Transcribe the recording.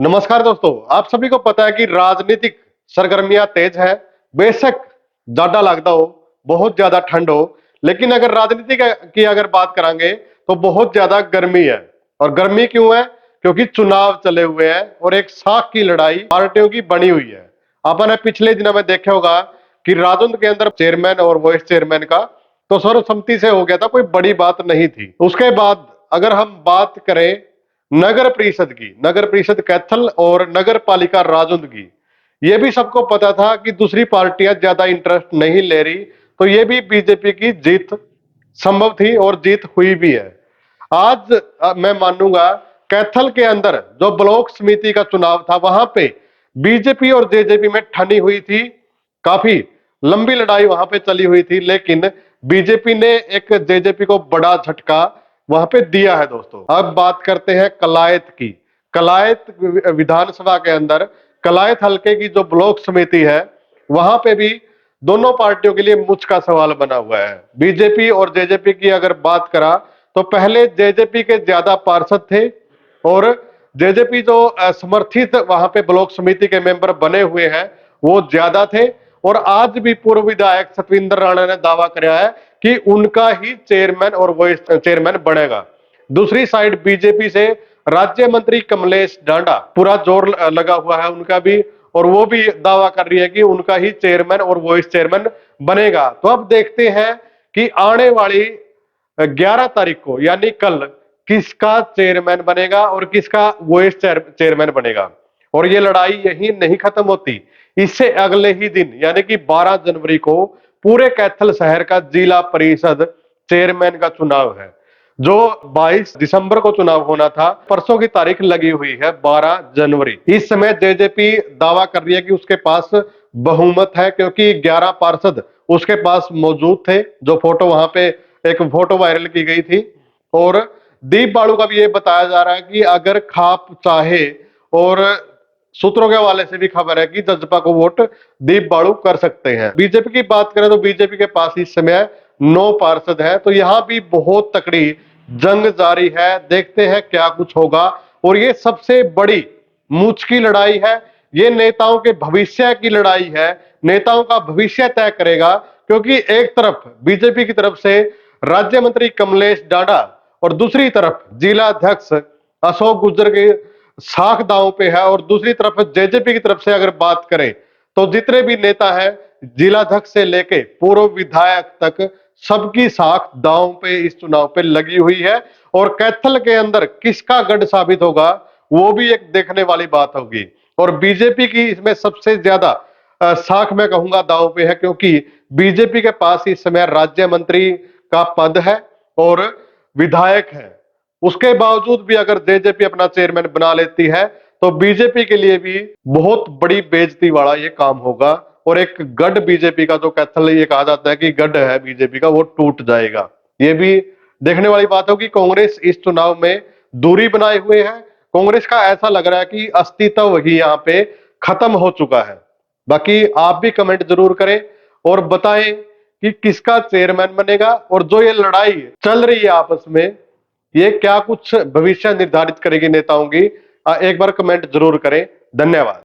नमस्कार दोस्तों, आप सभी को पता है कि राजनीतिक सरगर्मियां तेज है। बेशक ज्यादा लगता हो, बहुत ज्यादा ठंड हो, लेकिन अगर राजनीति की अगर बात करेंगे तो बहुत ज्यादा गर्मी है। और गर्मी क्यों है? क्योंकि चुनाव चले हुए हैं और एक साख की लड़ाई पार्टियों की बनी हुई है। आपने पिछले दिनों में देखा होगा कि राजद के अंदर चेयरमैन और वाइस चेयरमैन का तो सर्वसम्मति से हो गया था, कोई बड़ी बात नहीं थी। उसके बाद अगर हम बात करें नगर परिषद की, नगर परिषद कैथल और नगर पालिका राजौंद की, ये भी सबको पता था कि दूसरी पार्टियां ज्यादा इंटरेस्ट नहीं ले रही, तो ये भी बीजेपी की जीत संभव थी और जीत हुई भी है। आज मैं मानूंगा कैथल के अंदर जो ब्लॉक समिति का चुनाव था वहां पे बीजेपी और जेजेपी में ठनी हुई थी, काफी लंबी लड़ाई वहां पे चली हुई थी, लेकिन बीजेपी ने एक जेजेपी को बड़ा झटका वहां पे दिया है। दोस्तों, अब बात करते हैं कलायत की। कलायत विधानसभा के अंदर कलायत हलके की जो ब्लॉक समिति है, वहां पे भी दोनों पार्टियों के लिए मुझ का सवाल बना हुआ है। बीजेपी और जेजेपी की अगर बात करा तो पहले जेजेपी के ज्यादा पार्षद थे और जेजेपी जो समर्थित वहां पे ब्लॉक समिति के मेंबर बने हुए हैं वो ज्यादा थे। और आज भी पूर्व विधायक सतविंदर राणा ने दावा किया है कि उनका ही चेयरमैन और वाइस चेयरमैन बनेगा। दूसरी साइड बीजेपी से राज्य मंत्री कमलेश डांडा, पूरा जोर लगा हुआ है उनका भी, और वो भी दावा कर रही है कि उनका ही चेयरमैन और वाइस चेयरमैन बनेगा। तो अब देखते हैं कि आने वाली 11 तारीख को यानी कल किसका चेयरमैन बनेगा और किसका वाइस चेयरमैन बनेगा। और ये लड़ाई यही नहीं खत्म होती, इससे अगले ही दिन यानी कि 12 जनवरी को पूरे कैथल शहर का जिला परिषद चेयरमैन का चुनाव है, जो 22 दिसंबर को चुनाव होना था। परसों की तारीख लगी हुई है 12 जनवरी। इस समय जेजेपी दावा कर रही है कि उसके पास बहुमत है, क्योंकि 11 पार्षद उसके पास मौजूद थे। जो फोटो वहां पे एक फोटो वायरल की गई थी। और दीप बाड़ू का भी ये बताया जा रहा है कि अगर खाप चाहे, और सूत्रों के हवाले से भी खबर है कि जजपा को वोट दीप बाड़ू कर सकते हैं। बीजेपी की बात करें तो बीजेपी के पास इस समय 9 पार्षद है, तो यहां भी बहुत तकड़ी जंग जारी है। देखते हैं क्या कुछ होगा। और ये सबसे बड़ी मूंछ की लड़ाई है, ये नेताओं के भविष्य की लड़ाई है, नेताओं का भविष्य तय करेगा। क्योंकि एक तरफ बीजेपी की तरफ से राज्य मंत्री कमलेश डांडा और दूसरी तरफ जिला अध्यक्ष अशोक गुर्जर के साख दांव पे है, और दूसरी तरफ जेजेपी की तरफ से अगर बात करें तो जितने भी नेता हैं जिलाध्यक्ष से लेके पूर्व विधायक तक, सबकी साख दांव पे इस चुनाव पे लगी हुई है। और कैथल के अंदर किसका गढ़ साबित होगा वो भी एक देखने वाली बात होगी। और बीजेपी की इसमें सबसे ज्यादा साख मैं कहूंगा दांव पे है, क्योंकि बीजेपी के पास इस समय राज्य मंत्री का पद है और विधायक है। उसके बावजूद भी अगर जेजेपी अपना चेयरमैन बना लेती है तो बीजेपी के लिए भी बहुत बड़ी बेइज्जती वाला ये काम होगा। और एक गढ़ बीजेपी का, जो कैथल ये कहा जाता है कि गढ़ है बीजेपी का, वो टूट जाएगा। ये भी देखने वाली बात होगी। कांग्रेस इस चुनाव में दूरी बनाए हुए है। कांग्रेस का ऐसा लग रहा है कि अस्तित्व ही यहाँ पे खत्म हो चुका है। बाकी आप भी कमेंट जरूर करें और बताएं कि किसका चेयरमैन बनेगा, और जो ये लड़ाई चल रही है आपस में, ये क्या कुछ भविष्य निर्धारित करेगी नेताओं की। एक बार कमेंट जरूर करें। धन्यवाद।